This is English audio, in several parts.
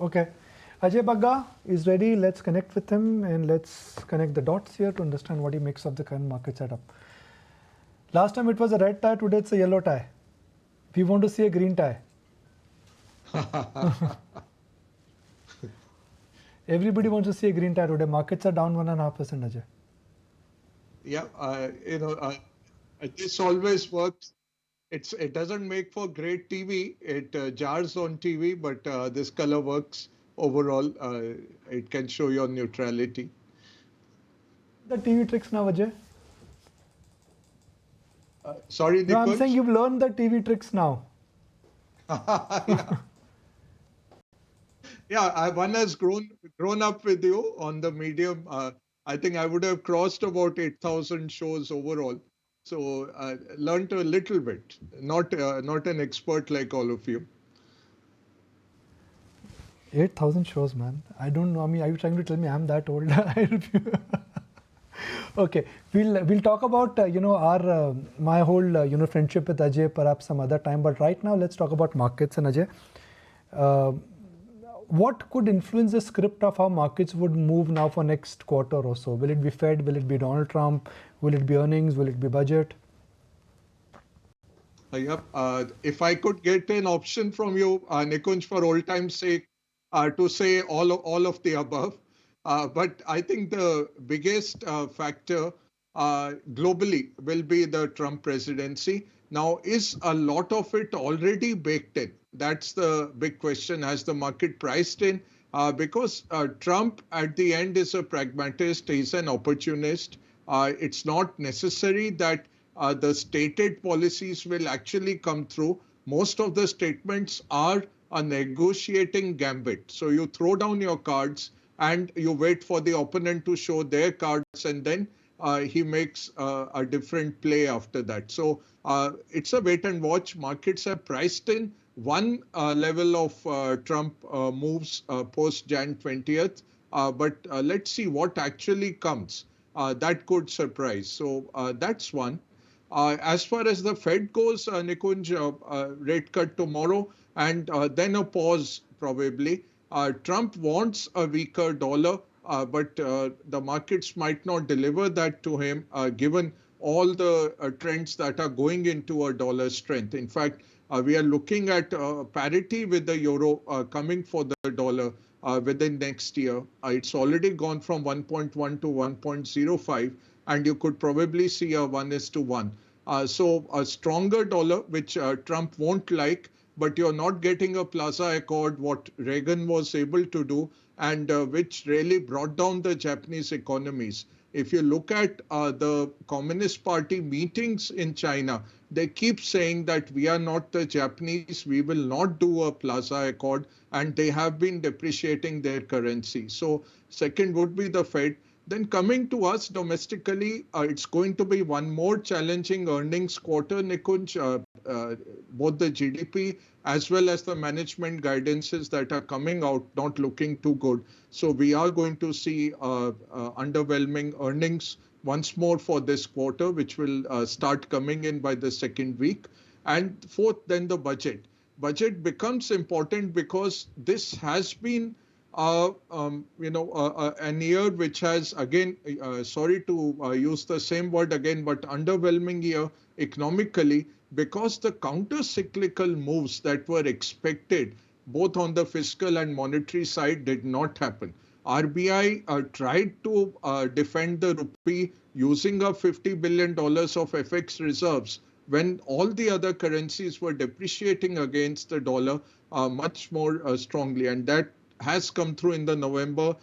Okay. Ajay Bagga is ready. Let's connect with him and let's connect the dots here to understand what he makes of the current market setup. Last time it was a red tie, today it's a yellow tie. We want to see a green tie. Everybody wants to see a green tie today. Markets are down 1.5%, Ajay. Yeah, this always works. It doesn't make for great TV. It jars on TV, but this color works overall. It can show your neutrality. The TV tricks now, Ajay. Sorry, No, I'm saying Nikunj. you've learned the TV tricks now. Yeah, yeah. One has grown up with you on the medium. I think I would have crossed about 8,000 shows overall. So learned a little bit. Not an expert like all of you. 8,000 shows, man. I don't know. I mean, are you trying to tell me I'm that old? Okay, we'll talk about our my whole friendship with Ajay perhaps some other time. But right now, let's talk about markets. And Ajay, uh, what could influence the script of how markets would move now for next quarter or so? Will it be Fed? Will it be Donald Trump? Will it be earnings? Will it be budget? Yep. If I could get an option from you, Nikunj, for old time's sake, to say all of the above. But I think the biggest factor globally will be the Trump presidency. Now, is a lot of it already baked in? That's the big question. Has the market priced in? Because Trump, at the end, is a pragmatist. He's an opportunist. It's not necessary that the stated policies will actually come through. Most of the statements are a negotiating gambit. So you throw down your cards and you wait for the opponent to show their cards, and then he makes a different play after that. So it's a wait and watch. Markets have priced in one level of Trump moves post Jan 20th. But let's see what actually comes. That could surprise. So that's one. As far as the Fed goes, Nikunj, rate cut tomorrow and then a pause probably. Trump wants a weaker dollar, but the markets might not deliver that to him given all the trends that are going into a dollar strength. In fact, we are looking at parity with the euro coming for the dollar within next year. It's already gone from 1.1 to 1.05, and you could probably see a 1:1. So a stronger dollar, which Trump won't like, but you're not getting a Plaza Accord, what Reagan was able to do, and which really brought down the Japanese economies. If you look at the Communist Party meetings in China, they keep saying that we are not the Japanese, we will not do a Plaza Accord, and they have been depreciating their currency. So, second would be the Fed. Then coming to us domestically, it's going to be one more challenging earnings quarter, Nikunj. Both the GDP as well as the management guidances that are coming out not looking too good. So we are going to see underwhelming earnings once more for this quarter, which will start coming in by the second week. And fourth, then the budget. Budget becomes important because this has been an year which has, again, sorry to use the same word again, but underwhelming year economically because the counter-cyclical moves that were expected both on the fiscal and monetary side did not happen. RBI tried to defend the rupee using up $50 billion of FX reserves when all the other currencies were depreciating against the dollar much more strongly. And that has come through in the November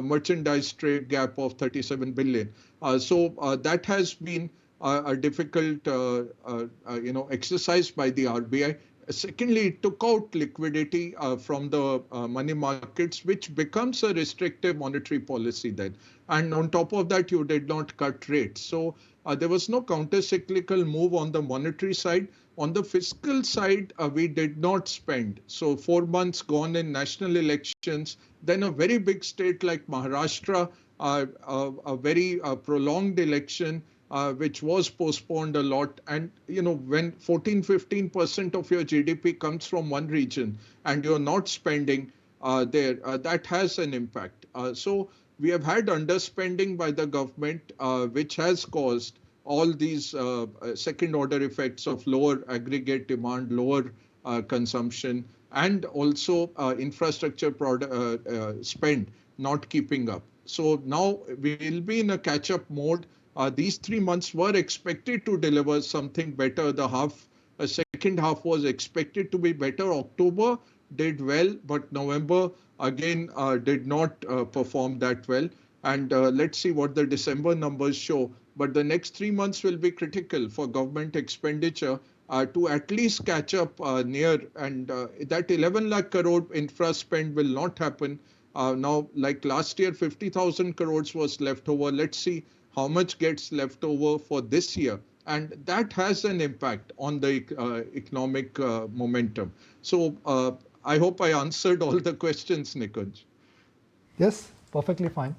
merchandise trade gap of 37 billion. So that has been a difficult exercise by the RBI. Secondly, it took out liquidity from the money markets, which becomes a restrictive monetary policy then. And on top of that, you did not cut rates. So there was no counter-cyclical move on the monetary side. On the fiscal side, we did not spend. So 4 months gone in national elections, then a very big state like Maharashtra, a very prolonged election, which was postponed a lot. And, when 14, 15% of your GDP comes from one region and you're not spending, there, that has an impact. So we have had underspending by the government, which has caused all these second order effects of lower aggregate demand, lower consumption, and also infrastructure spend not keeping up. So now we will be in a catch up mode. These 3 months were expected to deliver something better. The second half was expected to be better. October did well, but November again did not perform that well. And let's see what the December numbers show. But the next 3 months will be critical for government expenditure to at least catch up near, and that 11 lakh crore infra spend will not happen. Now, like last year, 50,000 crores was left over. Let's see how much gets left over for this year. And that has an impact on the economic momentum. So I hope I answered all the questions, Nikunj. Yes, perfectly fine.